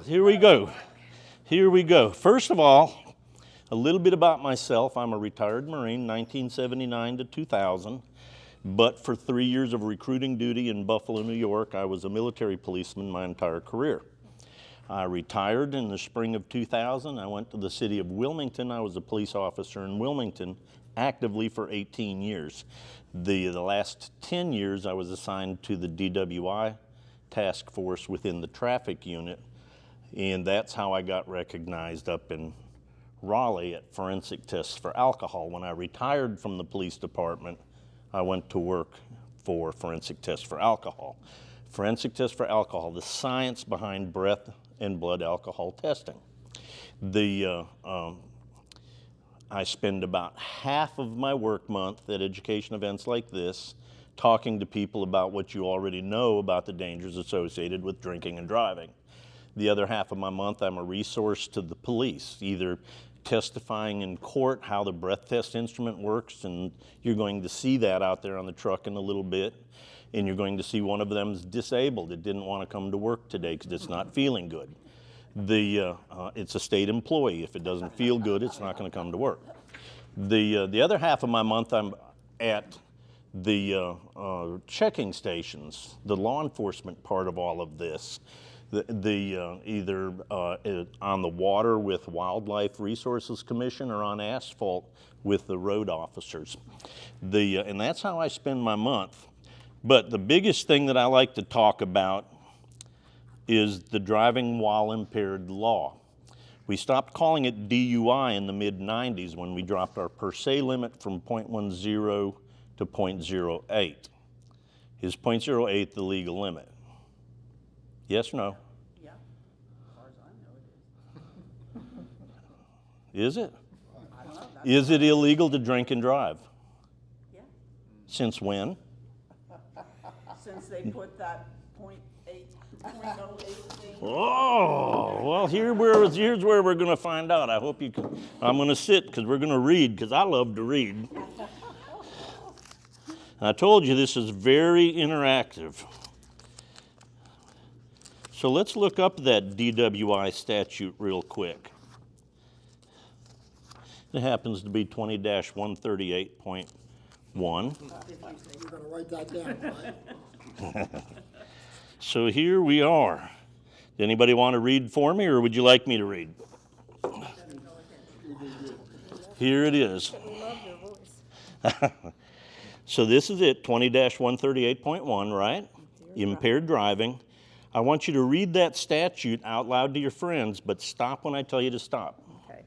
Here we go. Here we go. First of all, a little bit about myself. I'm a retired Marine, 1979 to 2000. But for 3 years of recruiting duty in Buffalo, New York, I was a military policeman my entire career. I retired in the spring of 2000. I went to the city of Wilmington. I was a police officer in Wilmington actively for 18 years. The last 10 years I was assigned to the DWI task force within the traffic unit, and that's how I got recognized up in Raleigh at forensic tests for alcohol. When I retired from the police department, I went to work for forensic tests for alcohol. Forensic tests for alcohol, the science behind breath and blood alcohol testing. I spend about half of my work month at education events like this talking to people about what you already know about the dangers associated with drinking and driving. The other half of my month, I'm a resource to the police, either testifying in court how the breath test instrument works, and you're going to see that out there on the truck in a little bit, and you're going to see one of them's disabled. It didn't want to come to work today because it's not feeling good. It's a state employee. If it doesn't feel good, it's not going to come to work. The other half of my month, I'm at the checking stations, the law enforcement part of all of this. Either on the water with Wildlife Resources Commission or on asphalt with the road officers. And that's how I spend my month. But the biggest thing that I like to talk about is the driving while impaired law. We stopped calling it DUI in the mid-90s when we dropped our per se limit from 0.10 to 0.08. Is 0.08 the legal limit? Yes or no? Yeah, as far as I know it is. Is it? I don't know. Is it illegal to drink and drive? Yeah, Since when? since they put that 0.08 thing. Oh, well, here's where we're going to find out. I hope you can. I'm going to sit because we're going to read because I love to read. I told you this is very interactive. So let's look up that DWI statute real quick. It happens to be 20-138.1. You're gonna write that down, right? So here we are. Does anybody want to read for me, or would you like me to read? Here it is. We love your voice. So this is it, 20-138.1, right? Impaired driving. I want you to read that statute out loud to your friends, but stop when I tell you to stop. Okay.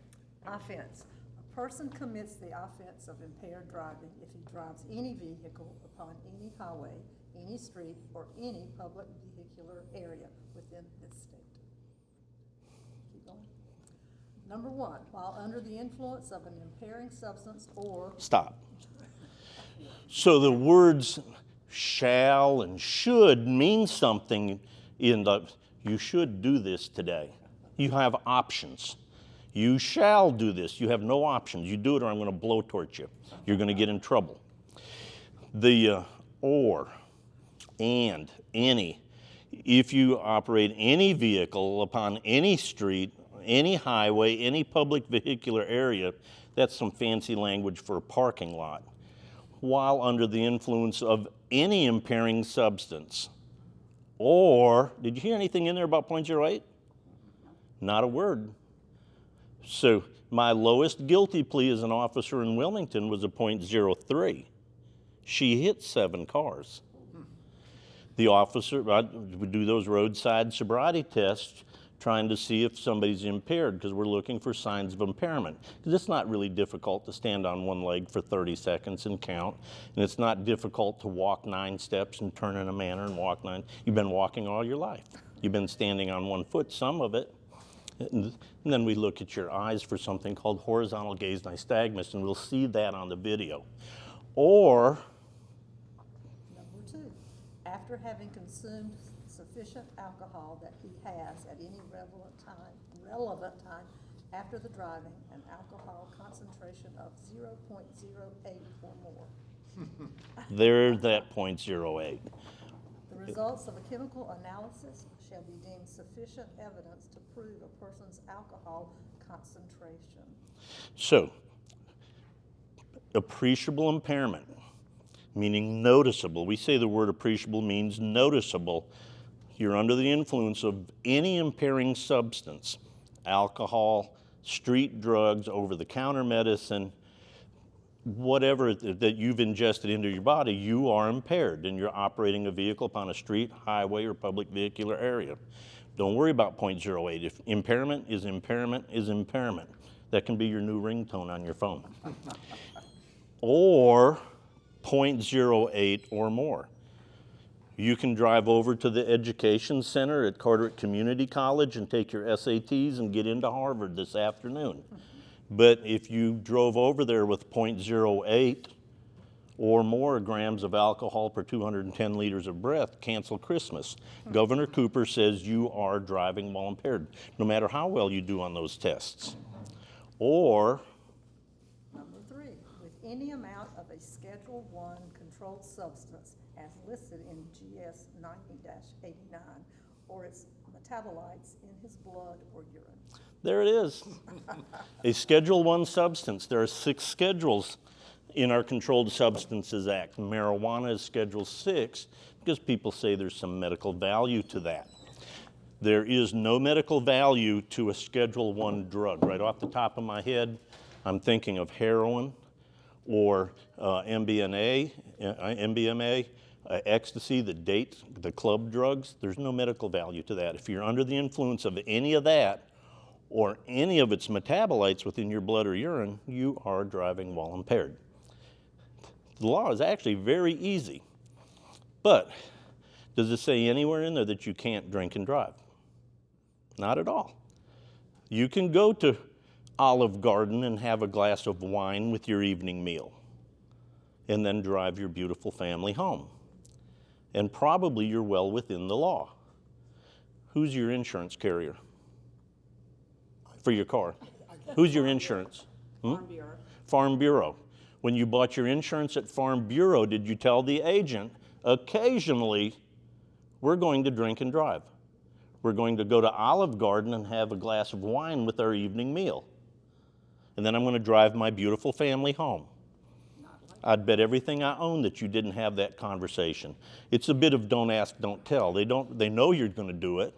Offense. A person commits the offense of impaired driving if he drives any vehicle upon any highway, any street, or any public vehicular area within this state. Keep going. Number 1, while under the influence of an impairing substance or... Stop. So the words shall and should mean something in the, you should do this today. You have options. You shall do this. You have no options. You do it or I'm going to blowtorch you. You're going to get in trouble. The or, and, any. If you operate any vehicle upon any street, any highway, any public vehicular area, that's some fancy language for a parking lot, while under the influence of any impairing substance. Or, did you hear anything in there about 0.08? Not a word. So my lowest guilty plea as an officer in Wilmington was a 0.03. She hit 7 cars. The officer, I would do those roadside sobriety tests trying to see if somebody's impaired because we're looking for signs of impairment. Because it's not really difficult to stand on one leg for 30 seconds and count. And it's not difficult to walk 9 steps and turn in a manner and walk 9. You've been walking all your life. You've been standing on one foot, some of it. And then we look at your eyes for something called horizontal gaze nystagmus, and we'll see that on the video. Or, Number 2, after having consumed sufficient alcohol that he has at any relevant time after the driving, an alcohol concentration of 0.08 or more. there's that 0.08. The results of a chemical analysis shall be deemed sufficient evidence to prove a person's alcohol concentration. So, appreciable impairment, meaning noticeable. We say the word appreciable means noticeable. You're under the influence of any impairing substance, alcohol, street drugs, over-the-counter medicine, whatever that you've ingested into your body, you are impaired and you're operating a vehicle upon a street, highway, or public vehicular area. Don't worry about 0.08. If impairment is impairment is impairment. That can be your new ringtone on your phone. Or 0.08 or more. You can drive over to the education center at Carteret Community College and take your SATs and get into Harvard this afternoon. But if you drove over there with 0.08 or more grams of alcohol per 210 liters of breath, cancel Christmas. Governor Cooper says you are driving while impaired, no matter how well you do on those tests. Or Number 3, with any amount of a Schedule I controlled substance as listed in GS 90-89 or its metabolites in his blood or urine. there it is. A Schedule I substance. There are 6 schedules in our Controlled Substances Act. Marijuana is Schedule 6 because people say there's some medical value to that. There is no medical value to a Schedule I drug. Right off the top of my head, I'm thinking of heroin or MDMA, ecstasy, the club drugs. There's no medical value to that. If you're under the influence of any of that or any of its metabolites within your blood or urine, you are driving while impaired. The law is actually very easy, but does it say anywhere in there that you can't drink and drive? Not at all. You can go to Olive Garden and have a glass of wine with your evening meal and then drive your beautiful family home. And probably you're well within the law. Who's your insurance carrier for your car? Who's your insurance? Farm Bureau. Farm Bureau. When you bought your insurance at Farm Bureau, did you tell the agent, occasionally, we're going to drink and drive? We're going to go to Olive Garden and have a glass of wine with our evening meal. And then I'm going to drive my beautiful family home. I'd bet everything I own that you didn't have that conversation. It's a bit of don't ask, don't tell. They know you're going to do it.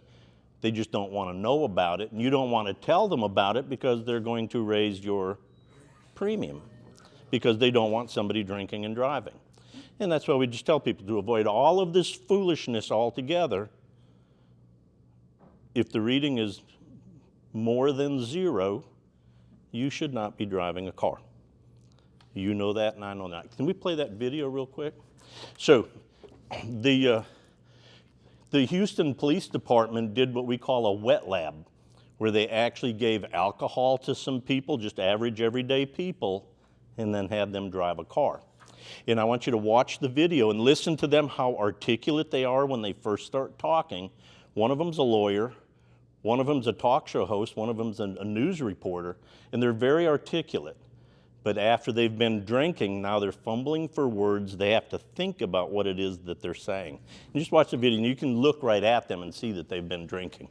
They just don't want to know about it. And you don't want to tell them about it because they're going to raise your premium because they don't want somebody drinking and driving. And that's why we just tell people to avoid all of this foolishness altogether. If the reading is more than 0, you should not be driving a car. You know that and I know that. Can we play that video real quick? So the Houston Police Department did what we call a wet lab, where they actually gave alcohol to some people, just average everyday people, and then had them drive a car. And I want you to watch the video and listen to them, how articulate they are when they first start talking. One of them's a lawyer, one of them's a talk show host, one of them's a news reporter, and they're very articulate. But after they've been drinking, now they're fumbling for words. They have to think about what it is that they're saying. You just watch the video and you can look right at them and see that they've been drinking.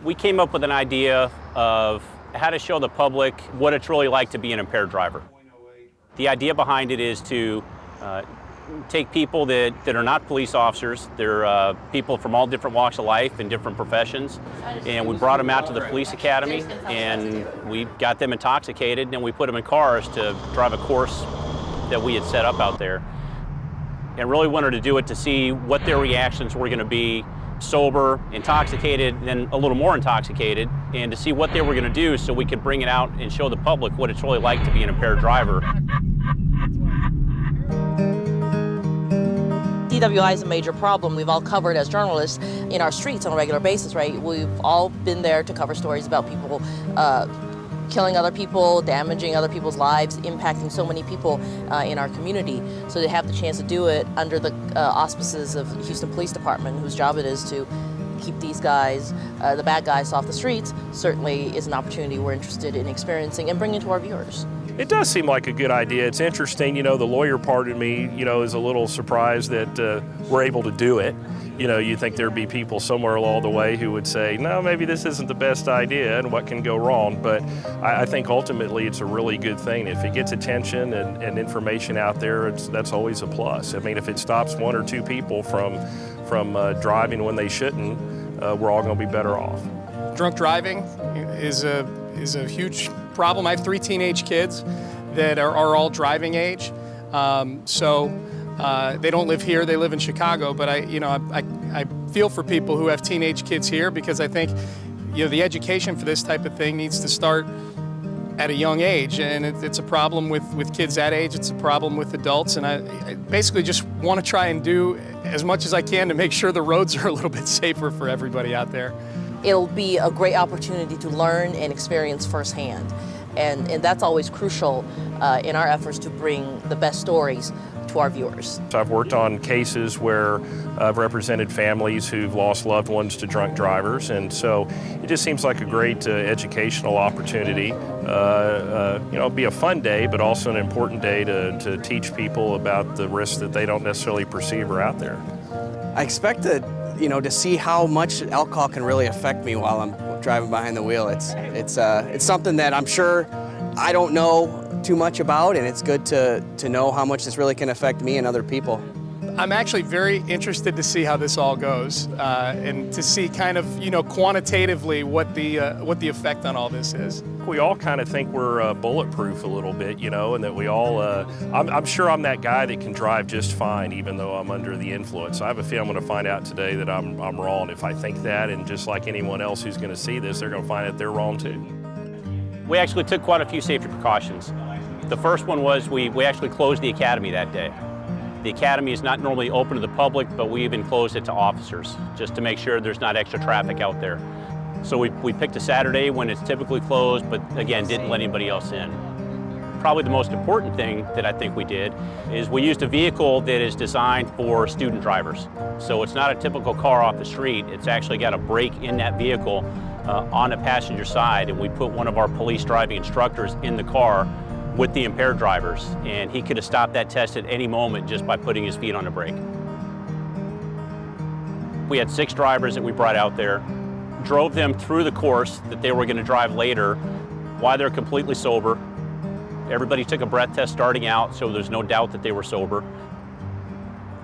We came up with an idea of how to show the public what it's really like to be an impaired driver. The idea behind it is to take people that are not police officers. They're people from all different walks of life and different professions. And we brought them out to the police academy and we got them intoxicated and we put them in cars to drive a course that we had set up out there. And really wanted to do it to see what their reactions were going to be sober, intoxicated, then a little more intoxicated, and to see what they were going to do so we could bring it out and show the public what it's really like to be an impaired driver. DWI is a major problem we've all covered as journalists in our streets on a regular basis, right? We've all been there to cover stories about people killing other people, damaging other people's lives, impacting so many people in our community. So to have the chance to do it under the auspices of the Houston Police Department, whose job it is to keep these guys, the bad guys, off the streets, certainly is an opportunity we're interested in experiencing and bringing to our viewers. It does seem like a good idea. It's interesting, the lawyer part of me, is a little surprised that we're able to do it. You think there'd be people somewhere along the way who would say, no, maybe this isn't the best idea and what can go wrong. But I think ultimately it's a really good thing. If it gets attention and information out there, that's always a plus. I mean, if it stops one or two people from driving when they shouldn't, we're all going to be better off. Drunk driving is a huge problem. I have 3 teenage kids that are all driving age. They don't live here, they live in Chicago, but I feel for people who have teenage kids here because I think the education for this type of thing needs to start at a young age, and it's a problem with kids that age, it's a problem with adults, and I basically just want to try and do as much as I can to make sure the roads are a little bit safer for everybody out there. It'll be a great opportunity to learn and experience firsthand. And that's always crucial in our efforts to bring the best stories to our viewers. So I've worked on cases where I've represented families who've lost loved ones to drunk drivers, and so it just seems like a great educational opportunity. It'll be a fun day, but also an important day to teach people about the risks that they don't necessarily perceive are out there. I expect to see how much alcohol can really affect me while I'm driving behind the wheel. It's something that I'm sure I don't know too much about, and it's good to know how much this really can affect me and other people. I'm actually very interested to see how this all goes, and to see kind of quantitatively what the effect on all this is. We all kind of think we're bulletproof a little bit, and that we all, I'm sure I'm that guy that can drive just fine even though I'm under the influence. I have a feeling I'm going to find out today that I'm wrong if I think that, and just like anyone else who's going to see this, they're going to find that they're wrong too. We actually took quite a few safety precautions. The first one was we actually closed the academy that day. The academy is not normally open to the public, but we even closed it to officers, just to make sure there's not extra traffic out there. So we picked a Saturday when it's typically closed, but again, didn't let anybody else in. Probably the most important thing that I think we did is we used a vehicle that is designed for student drivers. So it's not a typical car off the street, it's actually got a brake in that vehicle on the passenger side, and we put one of our police driving instructors in the car with the impaired drivers, and he could have stopped that test at any moment just by putting his feet on the brake. We had 6 drivers that we brought out there, drove them through the course that they were going to drive later while they're completely sober. Everybody took a breath test starting out, so there's no doubt that they were sober.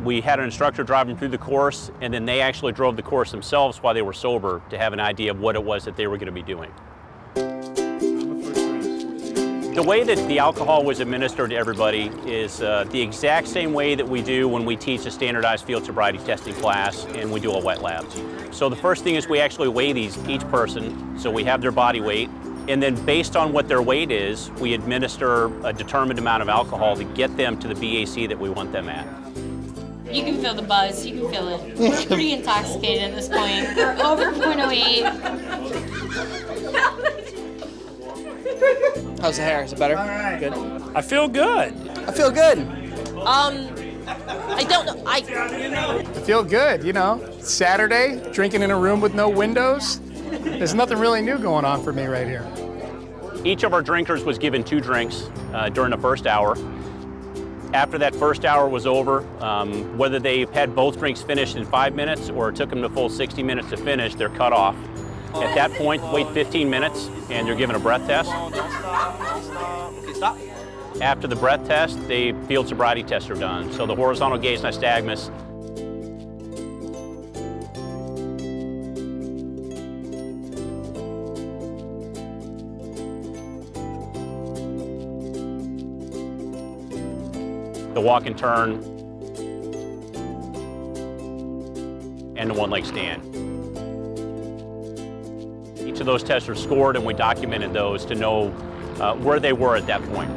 We had an instructor drive them through the course, and then they actually drove the course themselves while they were sober to have an idea of what it was that they were going to be doing. The way that the alcohol was administered to everybody is the exact same way that we do when we teach a standardized field sobriety testing class and we do a wet lab. So the first thing is we actually weigh each person, so we have their body weight, and then based on what their weight is, we administer a determined amount of alcohol to get them to the BAC that we want them at. You can feel the buzz, you can feel it. We're pretty intoxicated at this point. We're over 0.08. How's the hair? Is it better? Good. I feel good. I feel good. I don't know. I feel good, Saturday, drinking in a room with no windows. There's nothing really new going on for me right here. Each of our drinkers was given 2 drinks during the first hour. After that first hour was over, whether they had both drinks finished in 5 minutes or it took them the full 60 minutes to finish, they're cut off. At that point, wait 15 minutes and you're given a breath test. After the breath test, the field sobriety tests are done. So the horizontal gaze nystagmus. The walk and turn, and the one-leg stand. Each of those tests are scored, and we documented those to know where they were at that point.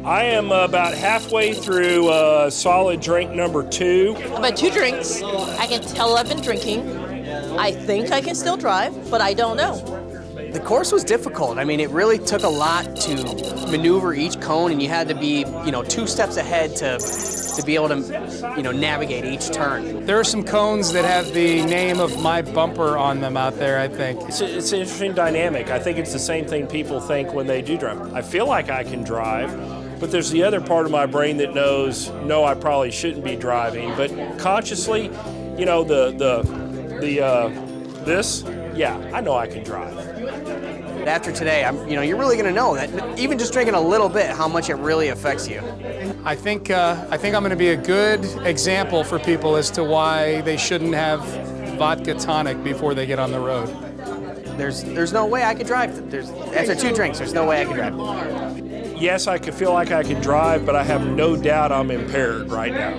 I am about halfway through solid drink number 2. About 2 drinks, I can tell I've been drinking. I think I can still drive, but I don't know. The course was difficult. I mean, it really took a lot to maneuver each cone, and you had to be, 2 steps ahead to be able to, navigate each turn. There are some cones that have the name of my bumper on them out there, I think. It's an interesting dynamic. I think it's the same thing people think when they do drive. I feel like I can drive, but there's the other part of my brain that knows, no, I probably shouldn't be driving. But consciously, I know I can drive. After today, you're really going to know that even just drinking a little bit, how much it really affects you. I think I'm going to be a good example for people as to why they shouldn't have vodka tonic before they get on the road. There's no way I could drive. After 2 drinks, there's no way I could drive. Yes, I can feel like I can drive, but I have no doubt I'm impaired right now.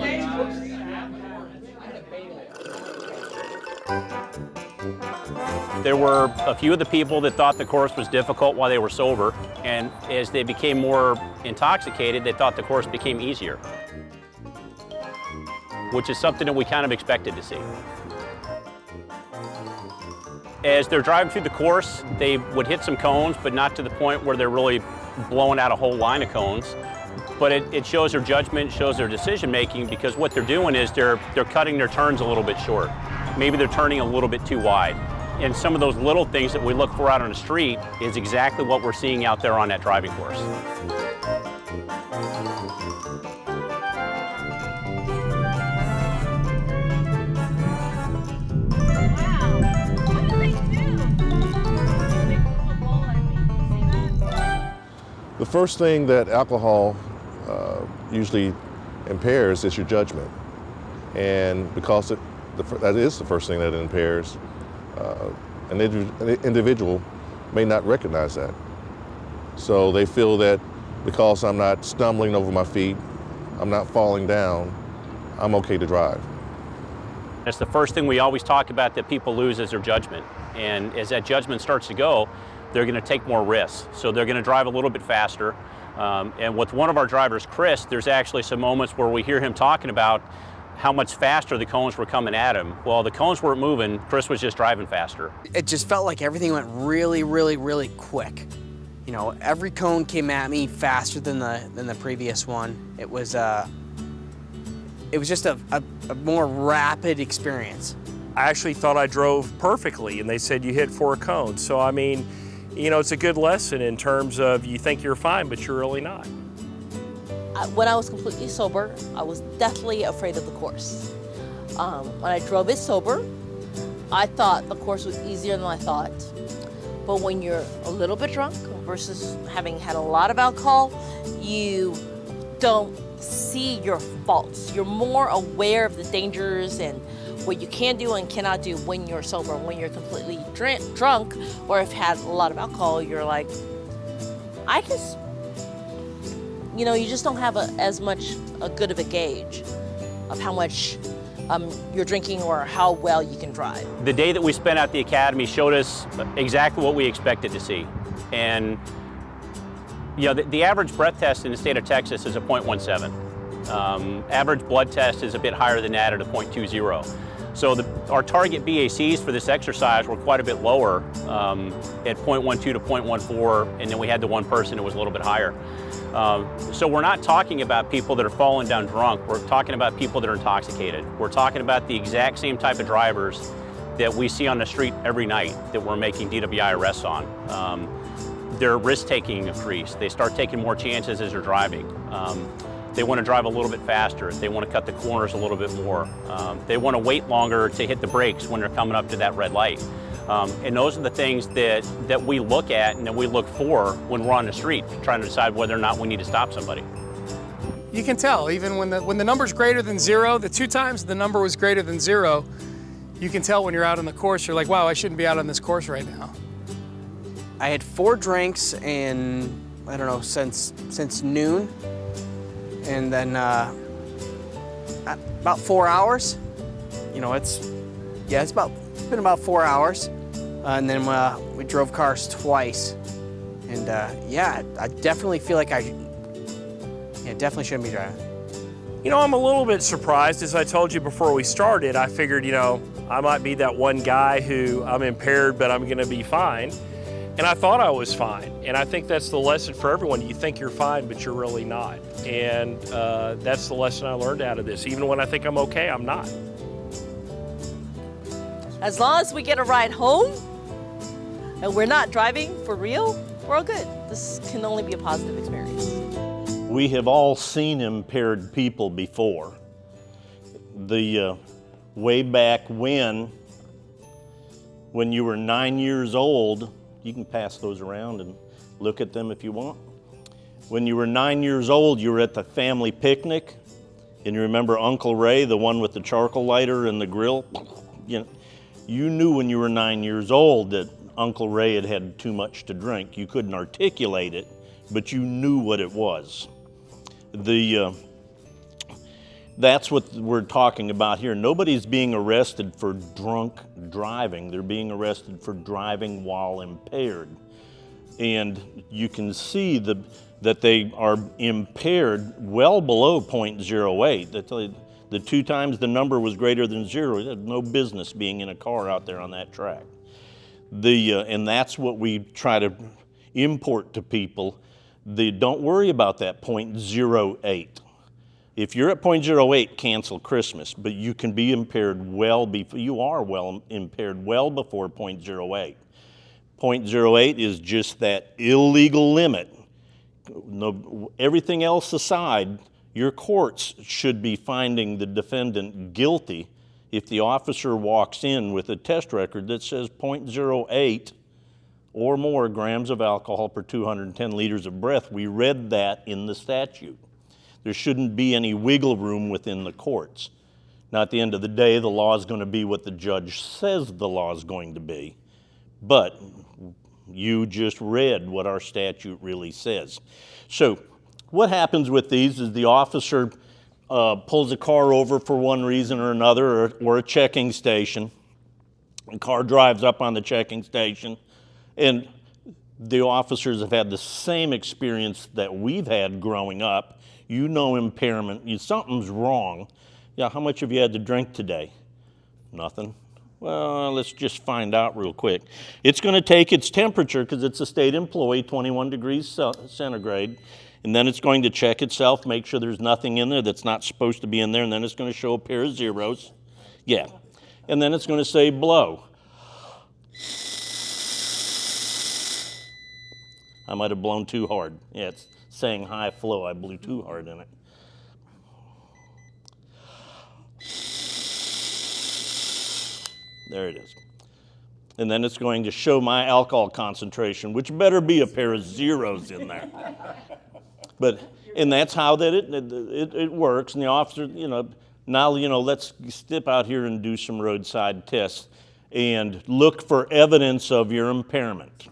There were a few of the people that thought the course was difficult while they were sober, and as they became more intoxicated, they thought the course became easier, which is something that we kind of expected to see. As they're driving through the course, they would hit some cones, but not to the point where they're really blowing out a whole line of cones. But it shows their judgment, shows their decision making, because what they're doing is they're cutting their turns a little bit short. Maybe they're turning a little bit too wide. And some of those little things that we look for out on the street is exactly what we're seeing out there on that driving course. The first thing that alcohol usually impairs is your judgment. And because that is the first thing that it impairs, an individual may not recognize that. So they feel that because I'm not stumbling over my feet, I'm not falling down, I'm okay to drive. That's the first thing we always talk about that people lose is their judgment. And as that judgment starts to go, they're going to take more risks. So they're going to drive a little bit faster. And with one of our drivers, Chris, there's actually some moments where we hear him talking about how much faster the cones were coming at him. Well, the cones weren't moving, Chris was just driving faster. It just felt like everything went really, really, really quick. Every cone came at me faster than the previous one. It was just a more rapid experience. I actually thought I drove perfectly, and they said you hit 4 cones. So, I mean, it's a good lesson in terms of you think you're fine, but you're really not. When I was completely sober, I was deathly afraid of the course. When I drove it sober, I thought the course was easier than I thought. But when you're a little bit drunk versus having had a lot of alcohol, you don't see your faults. You're more aware of the dangers and what you can do and cannot do when you're sober. When you're completely drunk or have had a lot of alcohol, you're like, you just don't have as much a good of a gauge of how much you're drinking or how well you can drive. The day that we spent at the academy showed us exactly what we expected to see. And the average breath test in the state of Texas is a 0.17. Average blood test is a bit higher than that at a 0.20. So our target BACs for this exercise were quite a bit lower at 0.12 to 0.14, and then we had the one person that was a little bit higher. So we're not talking about people that are falling down drunk. We're talking about people that are intoxicated. We're talking about the exact same type of drivers that we see on the street every night that we're making DWI arrests on. Their risk-taking increased. They start taking more chances as they're driving. They want to drive a little bit faster. They want to cut the corners a little bit more. They want to wait longer to hit the brakes when they're coming up to that red light. And those are the things that we look at and that we look for when we're on the street, trying to decide whether or not we need to stop somebody. You can tell, even when the number's greater than 0, the 2 times the number was greater than 0, you can tell when you're out on the course, you're like, wow, I shouldn't be out on this course right now. I had 4 drinks in, I don't know, since noon. And then about 4 hours. It's been about 4 hours. and then we drove cars twice. And yeah, I definitely feel like definitely shouldn't be driving. You know, I'm a little bit surprised. As I told you before we started, I figured, you know, I might be that one guy who I'm impaired, but I'm going to be fine. And I thought I was fine. And I think that's the lesson for everyone. You think you're fine, but you're really not. And that's the lesson I learned out of this. Even when I think I'm okay, I'm not. As long as we get a ride home and we're not driving for real, we're all good. This can only be a positive experience. We have all seen impaired people before. Way back when you were 9 years old, you can pass those around and look at them if you want. When you were 9 years old, you were at the family picnic, and you remember Uncle Ray, the one with the charcoal lighter and the grill? You knew when you were 9 years old that Uncle Ray had had too much to drink. You couldn't articulate it, but you knew what it was. That's what we're talking about here. Nobody's being arrested for drunk driving. They're being arrested for driving while impaired. And you can see that they are impaired well below 0.08. The 2 times the number was greater than 0. They had no business being in a car out there on that track. And that's what we try to import to people. Don't worry about that 0.08. If you're at 0.08, cancel Christmas, but you can be impaired impaired well before 0.08. 0.08 is just that illegal limit. No, everything else aside, your courts should be finding the defendant guilty if the officer walks in with a test record that says 0.08 or more grams of alcohol per 210 liters of breath. We read that in the statute. There shouldn't be any wiggle room within the courts. Now, at the end of the day, the law is going to be what the judge says the law is going to be. But you just read what our statute really says. So what happens with these is the officer pulls a car over for one reason or another, or a checking station. The car drives up on the checking station, and the officers have had the same experience that we've had growing up. You know impairment, something's wrong. Yeah, how much have you had to drink today? Nothing. Well, let's just find out real quick. It's going to take its temperature, because it's a state employee, 21 degrees centigrade, and then it's going to check itself, make sure there's nothing in there that's not supposed to be in there, and then it's going to show a pair of zeros. Yeah. And then it's going to say blow. I might have blown too hard. Yeah, it's saying high flow. I blew too hard in it. There it is. And then it's going to show my alcohol concentration, which better be a pair of zeros in there. And that's how it works. And the officer, now, let's step out here and do some roadside tests and look for evidence of your impairment.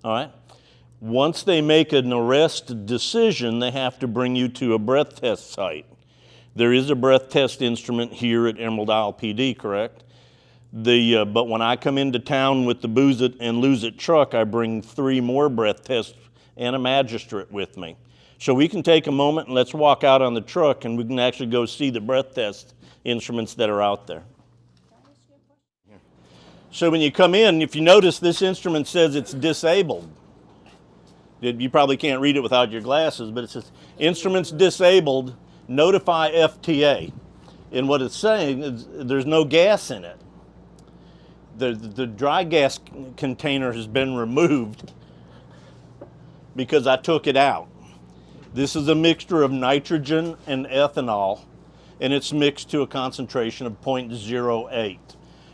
All right? Once they make an arrest decision, they have to bring you to a breath test site. There is a breath test instrument here at Emerald Isle PD, correct? But when I come into town with the Booze It and Lose It truck, I bring 3 more breath tests and a magistrate with me. So we can take a moment and let's walk out on the truck and we can actually go see the breath test instruments that are out there. So when you come in, if you notice, this instrument says it's disabled. You probably can't read it without your glasses, but it says, instruments disabled, notify FTA. And what it's saying is there's no gas in it. The dry gas container has been removed because I took it out. This is a mixture of nitrogen and ethanol, and it's mixed to a concentration of 0.08.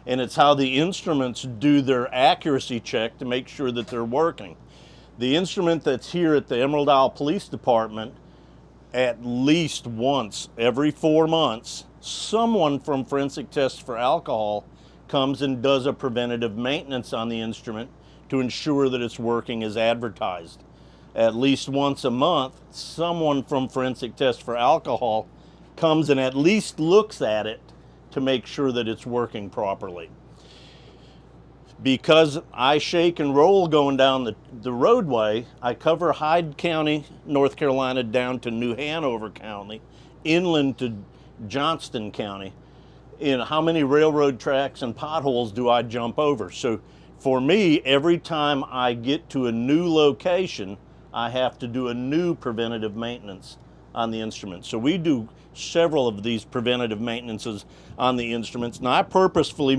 And it's how the instruments do their accuracy check to make sure that they're working. The instrument that's here at the Emerald Isle Police Department, at least once every 4 months, someone from Forensic Tests for Alcohol comes and does a preventative maintenance on the instrument to ensure that it's working as advertised. At least once a month, someone from Forensic Tests for Alcohol comes and at least looks at it to make sure that it's working properly. Because I shake and roll going down the roadway, I cover Hyde County, North Carolina, down to New Hanover County, inland to Johnston County. And how many railroad tracks and potholes do I jump over? So for me, every time I get to a new location, I have to do a new preventative maintenance on the instrument. So we do several of these preventative maintenances on the instruments. Now I purposefully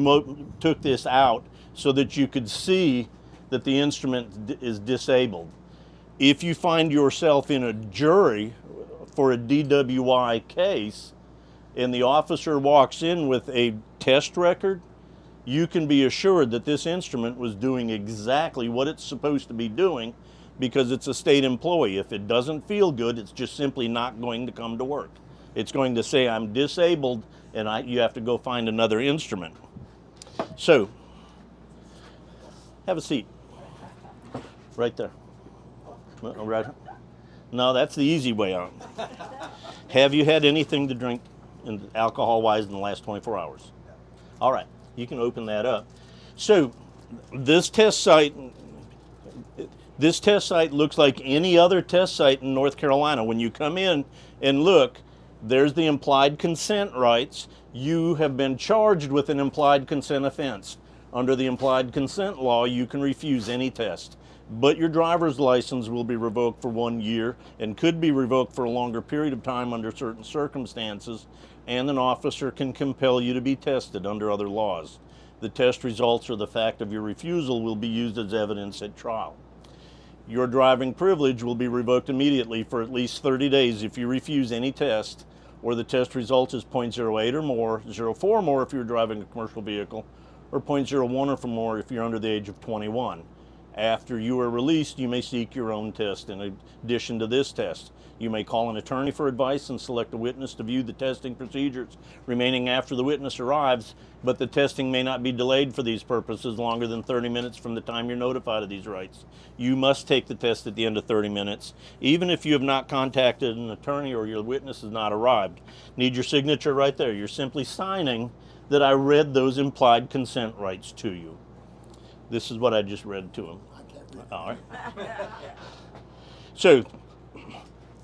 took this out so that you could see that the instrument is disabled. If you find yourself in a jury for a DWI case and the officer walks in with a test record, you can be assured that this instrument was doing exactly what it's supposed to be doing, because it's a state employee. If it doesn't feel good, it's just simply not going to come to work. It's going to say, I'm disabled, and you have to go find another instrument. So, have a seat. Right there. Right. No, that's the easy way out. Have you had anything to drink alcohol-wise in the last 24 hours? All right, you can open that up. So, this test site looks like any other test site in North Carolina. When you come in and look, there's the implied consent rights. You have been charged with an implied consent offense. Under the implied consent law, you can refuse any test, but your driver's license will be revoked for 1 year and could be revoked for a longer period of time under certain circumstances, and an officer can compel you to be tested under other laws. The test results or the fact of your refusal will be used as evidence at trial. Your driving privilege will be revoked immediately for at least 30 days if you refuse any test, or the test result is .08 or more, 0.4 or more if you're driving a commercial vehicle, or .01 or more if you're under the age of 21. After you are released, you may seek your own test in addition to this test. You may call an attorney for advice and select a witness to view the testing procedures remaining after the witness arrives, but the testing may not be delayed for these purposes longer than 30 minutes from the time you're notified of these rights. You must take the test at the end of 30 minutes, even if you have not contacted an attorney or your witness has not arrived. Need your signature right there. You're simply signing that I read those implied consent rights to you. This is what I just read to him. All right. So,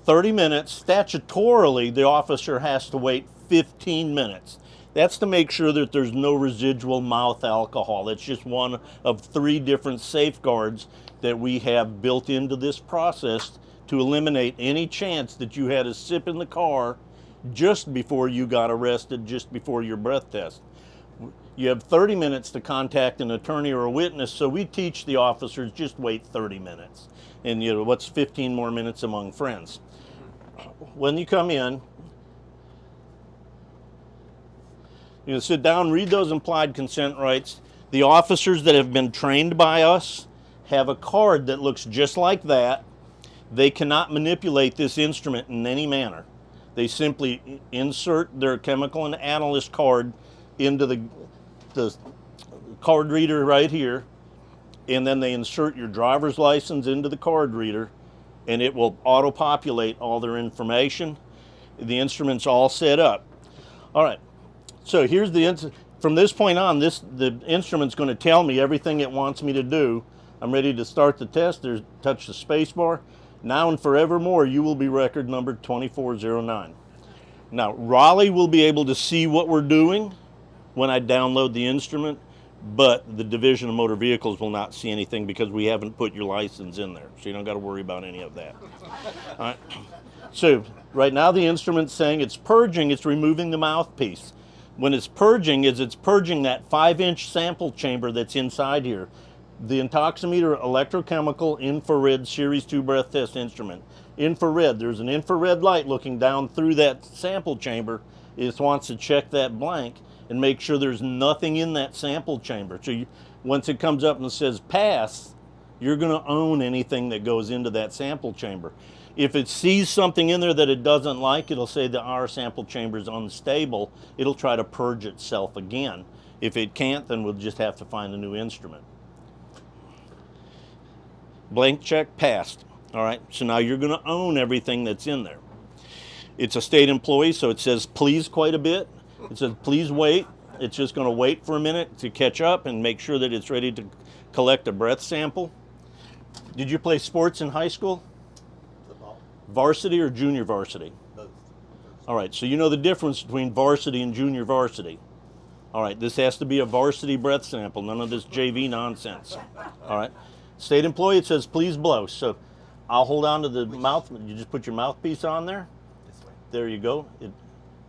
30 minutes, statutorily, the officer has to wait 15 minutes. That's to make sure that there's no residual mouth alcohol. That's just one of 3 different safeguards that we have built into this process to eliminate any chance that you had a sip in the car just before you got arrested, just before your breath test. You have 30 minutes to contact an attorney or a witness, so we teach the officers just wait 30 minutes. And you know, what's 15 more minutes among friends? When you come in, you're going to sit down, read those implied consent rights. The officers that have been trained by us have a card that looks just like that. They cannot manipulate this instrument in any manner. They simply insert their chemical and analyst card into the card reader right here, and then they insert your driver's license into the card reader, and it will auto-populate all their information. The instrument's all set up. All right, so here's from this point on, the instrument's going to tell me everything it wants me to do. I'm ready to start the test. Touch the space bar. Now and forevermore, you will be record number 2409. Now, Raleigh will be able to see what we're doing when I download the instrument, but the Division of Motor Vehicles will not see anything because we haven't put your license in there, so you don't got to worry about any of that. All right. So right now the instrument's saying it's purging, it's removing the mouthpiece. When it's purging, it's purging that 5-inch sample chamber that's inside here. The Intoximeter electrochemical infrared Series 2 breath test instrument. Infrared, there's an infrared light looking down through that sample chamber. It wants to check that blank and make sure there's nothing in that sample chamber. So once it comes up and says pass, you're going to own anything that goes into that sample chamber. If it sees something in there that it doesn't like, it'll say that our sample chamber is unstable. It'll try to purge itself again. If it can't, then we'll just have to find a new instrument. Blank check passed. All right, so now you're going to own everything that's in there. It's a state employee, so it says please quite a bit. It says please wait. It's just going to wait for a minute to catch up and make sure that it's ready to collect a breath sample. Did you play sports in high school? Varsity or junior varsity? Both. All right, so you know the difference between varsity and junior varsity. All right, this has to be a varsity breath sample, none of this JV nonsense. All right, state employee, it says please blow. So I'll hold on to the mouth, you just put your mouthpiece on there. There you go.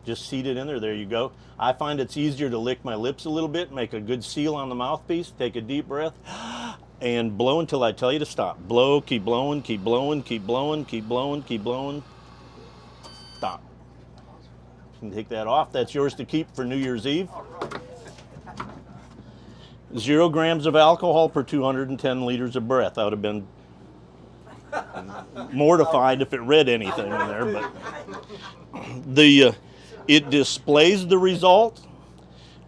Just seat it in there, there you go. I find it's easier to lick my lips a little bit, make a good seal on the mouthpiece, take a deep breath, and blow until I tell you to stop. Blow, keep blowing, keep blowing, keep blowing, keep blowing, keep blowing. Stop. You can take that off. That's yours to keep for New Year's Eve. 0 grams of alcohol per 210 liters of breath. I would have been mortified if it read anything in there, but it displays the result.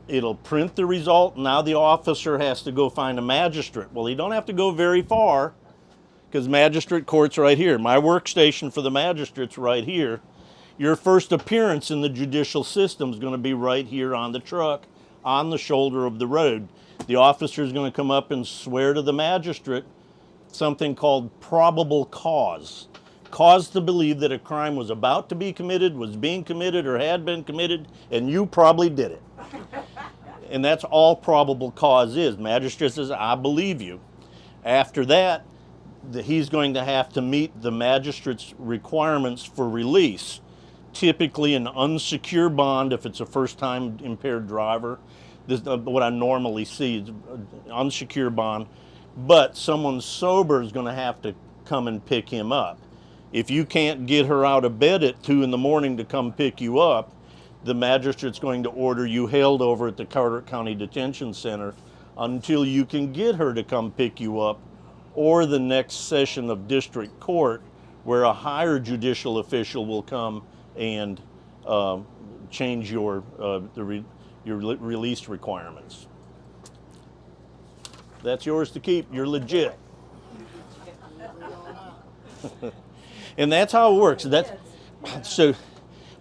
It'll print the result. Now the officer has to go find a magistrate. Well, he don't have to go very far because magistrate court's right here. My workstation for the magistrate's right here. Your first appearance in the judicial system is going to be right here on the truck, on the shoulder of the road. The officer is going to come up and swear to the magistrate something called probable cause. Cause to believe that a crime was about to be committed, was being committed, or had been committed, and you probably did it. And that's all probable cause is. Magistrate says, I believe you. After that, he's going to have to meet the magistrate's requirements for release. Typically an unsecured bond if it's a first-time impaired driver. This is what I normally see, is unsecured bond. But someone sober is going to have to come and pick him up. If you can't get her out of bed at 2 in the morning to come pick you up, the magistrate's going to order you held over at the Carteret County Detention Center until you can get her to come pick you up, or the next session of district court where a higher judicial official will come and change your release requirements. That's yours to keep. You're legit. And that's how it works. So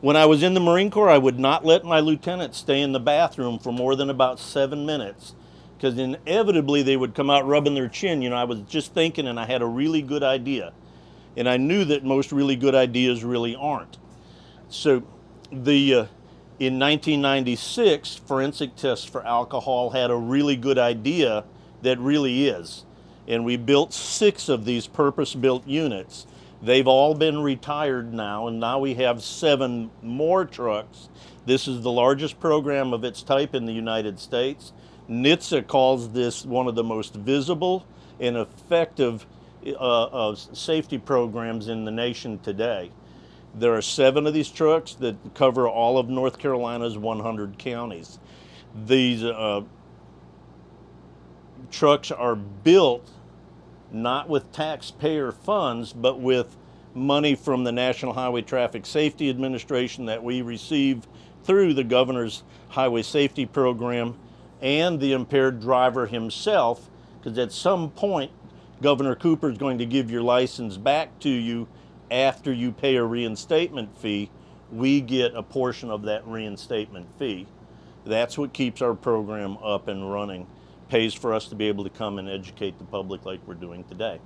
when I was in the Marine Corps, I would not let my lieutenants stay in the bathroom for more than about 7 minutes, because inevitably they would come out rubbing their chin. You know, I was just thinking and I had a really good idea. And I knew that most really good ideas really aren't. So in 1996, forensic tests for alcohol had a really good idea that really is. And we built 6 of these purpose-built units. They've all been retired now, and now we have 7 more trucks. This is the largest program of its type in the United States. NHTSA calls this one of the most visible and effective safety programs in the nation today. There are 7 of these trucks that cover all of North Carolina's 100 counties. These trucks are built not with taxpayer funds, but with money from the National Highway Traffic Safety Administration that we receive through the governor's highway safety program and the impaired driver himself, because at some point, Governor Cooper is going to give your license back to you after you pay a reinstatement fee. We get a portion of that reinstatement fee. That's what keeps our program up and running, pays for us to be able to come and educate the public like we're doing today.